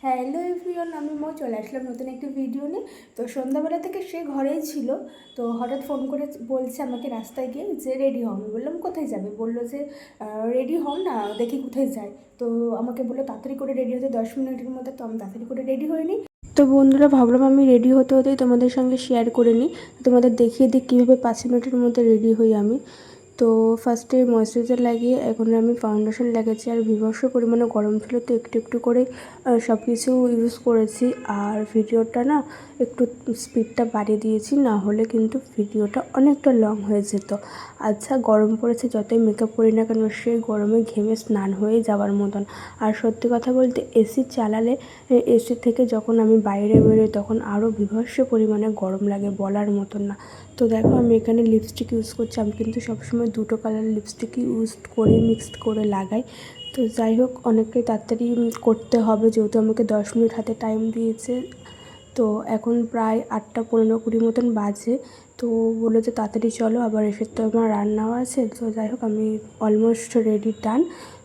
Hello everyone, আমি চলে আসলাম নতুন একটি ভিডিও নিয়ে। তো সন্ধ্যাবেলা থেকে সে ঘরেই ছিল, তো হঠাৎ ফোন করে বলছে আমাকে রাস্তায় গিয়ে যে রেডি হও। আমি বললাম কোথায় যাবে, বললো যে রেডি হও না, দেখি কোথায় যায়। তো আমাকে বললো তাড়াতাড়ি করে রেডি হতে 10 মিনিটের মধ্যে। তো আমি তাড়াতাড়ি করে রেডি হয়ে নিই। তো বন্ধুরা, ভাবলাম আমি রেডি হতে হতেই তোমাদের সঙ্গে শেয়ার করে নিই, তোমাদের দেখিয়ে দিই কীভাবে 5 মিনিটের মধ্যে রেডি হই আমি। তো ফার্স্টে ময়েশ্চারাইজার লাগিয়ে এখন আমি ফাউন্ডেশন লাগিয়েছি, আর বিভৎস পরিমাণে গরম ছিল, তো একটু একটু করে সব কিছু ইউজ করেছি। আর ভিডিওটা না একটু স্পিডটা বাড়িয়ে দিয়েছি, না হলে কিন্তু ভিডিওটা অনেকটা লং হয়ে যেত। আচ্ছা, গরম পড়েছে, যতই মেকআপ করি না কেন সেই গরমে ঘেমে স্নান হয়ে যাওয়ার মতন। আর সত্যি কথা বলতে এসি চালালে, এসি থেকে যখন আমি বাইরে বেরোই তখন আরও বিভৎস পরিমাণে গরম লাগে, বলার মতন না। তো দেখো আমি এখানে লিপস্টিক ইউজ করছি। আমি কিন্তু সবসময় দুটো কালার লিপস্টিকই ইউজ করে মিক্সড করে লাগাই। তো যাই হোক, অনেকটাই তাড়াতাড়ি করতে হবে, যেহেতু আমাকে 10 মিনিট হাতে টাইম দিয়েছে। তো এখন প্রায় 8:15-20 মতন বাজে। তো বললো যে তাড়াতাড়ি চলো, আবার এসে তো আমার রান্নাও আছে। তো যাই হোক, আমি অলমোস্ট রেডি, ডান।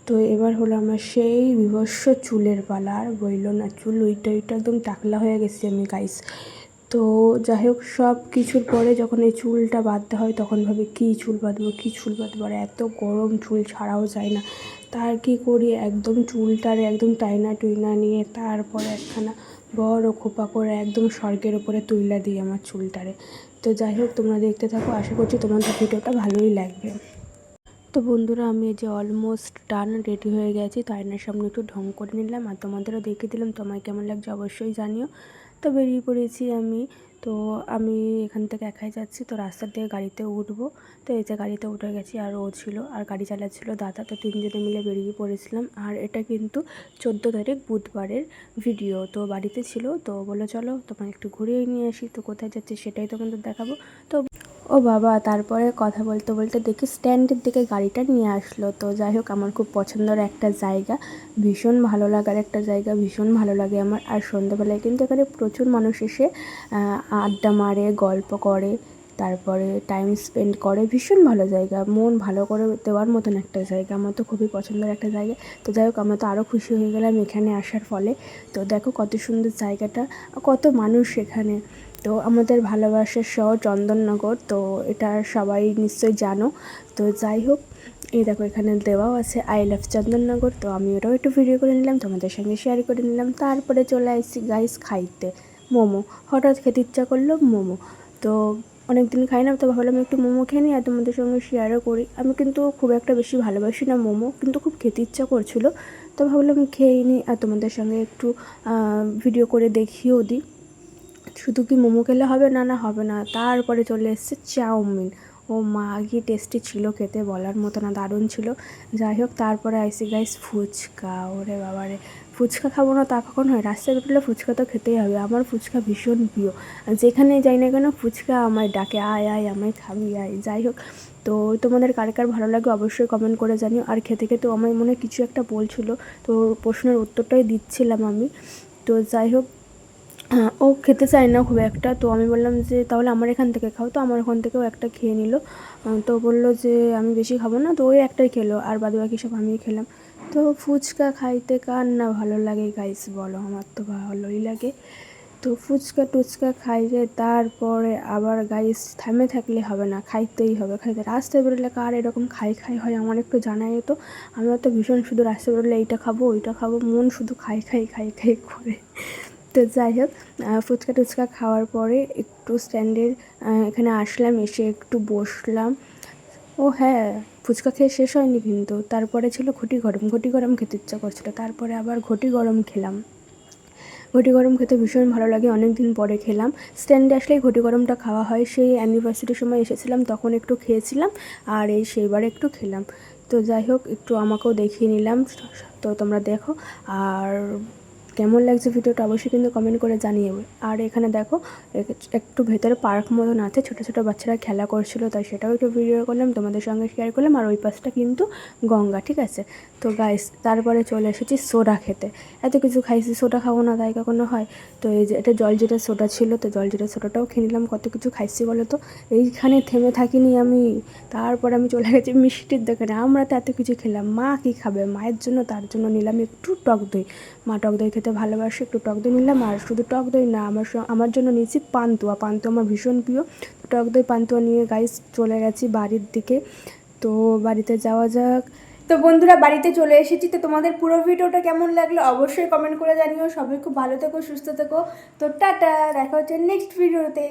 তো এবার হলো আমার সেই বিভৎস চুলের পালা। আর বললো না, চুল ওইটা একদম টাকলা হয়ে গেছি আমি গাইস। তো যাই হোক, সব কিছুর পরে যখন এই চুলটা বাঁধতে হয় তখন ভাবি কী চুল বাঁধবো, কী চুল বাঁধবো, আর এত গরম চুল ছাড়াও যায় না। তার কি করি, একদম চুলটারে একদম টাইনা টুইনা নিয়ে তারপরে একখানা বড় খোপা করে একদম স্বর্গের ওপরে তুইলা দিই আমার চুলটারে। তো যাই হোক, তোমরা দেখতে থাকো, আশা করছি তোমাদের ভিডিওটা ভালোই লাগবে। তো বন্ধুরা, আমি এই যে অলমোস্ট ডান, রেডি হয়ে গেছি। তো আয়নার সামনে একটু ঢং করে নিলাম আর তোমাদেরও দেখিয়ে দিলাম। তোমায় কেমন লাগছে অবশ্যই জানিও। তো বেরিয়ে পড়েছি আমি। তো আমি এখান থেকে একাই যাচ্ছি, তো রাস্তার দিকে গাড়িতে উঠবো। তো এই যে গাড়িতে উঠে গেছি, আর ও ছিল, আর গাড়ি চালাচ্ছিল দাদা। তো তিনজনে মিলে বেরিয়ে পড়েছিলাম। আর এটা কিন্তু 14 তারিখ বুধবারের ভিডিও। তো বাড়িতে ছিল, তো বললো চলো তোমায় একটু ঘুরিয়ে নিয়ে আসি। তো কোথায় যাচ্ছি সেটাই তোমাদের দেখাবো। তো ও বাবা, তারপরে কথা বলতে বলতে দেখি স্ট্যান্ডের দিকে গাড়িটা নিয়ে আসলো। তো যাই হোক, আমার খুব পছন্দের একটা জায়গা, ভীষণ ভালো লাগার একটা জায়গা, ভীষণ ভালো লাগে আমার। আর সন্ধ্যাবেলায় কিন্তু এখানে প্রচুর মানুষ এসে আড্ডা মারে, গল্প করে, তারপরে টাইম স্পেন্ড করে। ভীষণ ভালো জায়গা, মন ভালো করে দেওয়ার মতন একটা জায়গা, আমার তো খুবই পছন্দের একটা জায়গা। তো যাই হোক, আমরা তো আরও খুশি হয়ে গেলাম এখানে আসার ফলে। তো দেখো কত সুন্দর জায়গাটা, কত মানুষ এখানে। তো আমাদের ভালোবাসার শহর চন্দননগর, তো এটা সবাই নিশ্চয়ই জানো। তো যাই হোক, এই দেখো এখানে দেওয়াও আছে আই লাভ চন্দননগর। তো আমি ওটাও একটু ভিডিও করে নিলাম, তোমাদের সঙ্গে শেয়ার করে নিলাম। তারপরে চলে আসছি গাইস খাইতে মোমো। হঠাৎ খেতে ইচ্ছা করলো মোমো। তো অনেক দিন খাই না, তো ভাবলাম একটু মোমো খেয়ে নিই আর তোমাদের সঙ্গে শেয়ারও করি। আমি কিন্তু খুব একটা বেশি ভালোবাসি না মোমো, কিন্তু খুব খেতে ইচ্ছা করছিলো। তো ভাবলাম খেয়েই নিই আর তোমাদের সঙ্গে একটু ভিডিও করে দেখিয়েও দিই। শুধু কি মোমো খেলে হবে, না না হবে না, তারপরে চলে এসছে চাউমিন। ও মা, কি টেস্টি ছিল খেতে, বলার মতো না, দারুণ ছিল। যাই হোক, তারপরে আইসি গাইস ফুচকা। ওরে বাবারে, ফুচকা খাবো না তা কখন হয়, রাস্তায় বেরোলে ফুচকা তো খেতেই হবে। আমার ফুচকা ভীষণ প্রিয়, যেখানে যাই না কেন ফুচকা আমায় ডাকে, আয় আয় আমায় খাবি আয়। যাই হোক, তো তোমাদের কার কার ভালো লাগে অবশ্যই কমেন্ট করে জানিও। আর খেতে খেতেও আমার মনে কিছু একটা বলছিল, তো প্রশ্নের উত্তরটাই দিচ্ছিলাম আমি। তো যাই হোক, ও খেতে চায় না খুব একটা। তো আমি বললাম যে তাহলে আমার এখান থেকে খাও। তো আমার ওখান থেকেও একটা খেয়ে নিল। তো বললো যে আমি বেশি খাবো না, তো ওই একটাই খেলো, আর বাদবাকি সব আমিই খেলাম। তো ফুচকা খাইতে কার না ভালো লাগে গাইস বলো, আমার তো ভালোই লাগে। তো ফুচকা টুচকা খাইয়ে তারপরে আবার গাইস থামে থাকলে হবে না, খাইতেই হবে, খাইতে। রাস্তায় বেরোলে কার এরকম খাই খাই হয় আমার একটু জানাই তো। আমরা তো ভীষণ শুধু রাস্তায় বেরোলে এইটা খাবো ওইটা খাবো, মন শুধু খাই খাই খাই খাই করে। তো যাই হোক, ফুচকা টুচকা খাওয়ার পরে একটু স্ট্যান্ডের এখানে আসলাম, এসে একটু বসলাম। ও হ্যাঁ, ফুচকা খেয়ে শেষ হয়নি কিন্তু, তারপরে ছিল ঘটি গরম। ঘটি গরম খেতে ইচ্ছা করছিলো, তারপরে আবার ঘটি গরম খেলাম। ঘটি গরম খেতে ভীষণ ভালো লাগে, অনেক দিন পরে খেলাম। স্ট্যান্ডে আসলেই ঘটি গরমটা খাওয়া হয়, সেই অ্যানিভার্সারির সময় এসেছিলাম তখন একটু খেয়েছিলাম, আর এই সেইবার একটু খেলাম। তো যাই হোক, একটু আমাকেও দেখিয়ে নিলাম। তো তোমরা দেখো, আর কেমন লাগছে ভিডিওটা অবশ্যই কিন্তু কমেন্ট করে জানিয়ে। আর এখানে দেখো একটু ভেতরে পার্ক মতন আছে, ছোটো ছোটো বাচ্চারা খেলা করছিল, তাই সেটাও একটু ভিডিও করলাম, তোমাদের সঙ্গে শেয়ার করলাম। আর ওই পাশটা কিন্তু গঙ্গা, ঠিক আছে। তো গাইস, তারপরে চলে এসেছি সোডা খেতে। এত কিছু খাইছি, সোডা খাবো না তাই কখনো হয়? তো এই যে এটা জলজিরা সোডা ছিল, তো জলজিরা সোডাটাও খেয়ে নিলাম। কত কিছু খাইছি বলো তো, এইখানে থেমে থাকিনি আমি। তারপর আমি চলে গেছি মিষ্টির দোকানে। আমরা তো এত কিছু খেলাম, মা কী খাবে, মায়ের জন্য তার জন্য নিলাম একটু টক দই। মা টক দই খেতে খেতে ভালোবাসি, একটু টক দই নিলাম। আর শুধু টক দই না, আমার জন্য নিয়েছি পান্তুয়া। পান্তুয়া আমার ভীষণ প্রিয়। টক দই পান্তুয়া নিয়ে গাইস চলে গেছি বাড়ির দিকে। তো বাড়িতে যাওয়া যাক। তো বন্ধুরা বাড়িতে চলে এসেছি। তো তোমাদের পুরো ভিডিওটা কেমন লাগলো অবশ্যই কমেন্ট করে জানিও। সবাই খুব ভালো থেকো, সুস্থ থেকো। তো টাটা, দেখা হচ্ছে নেক্সট ভিডিওতে।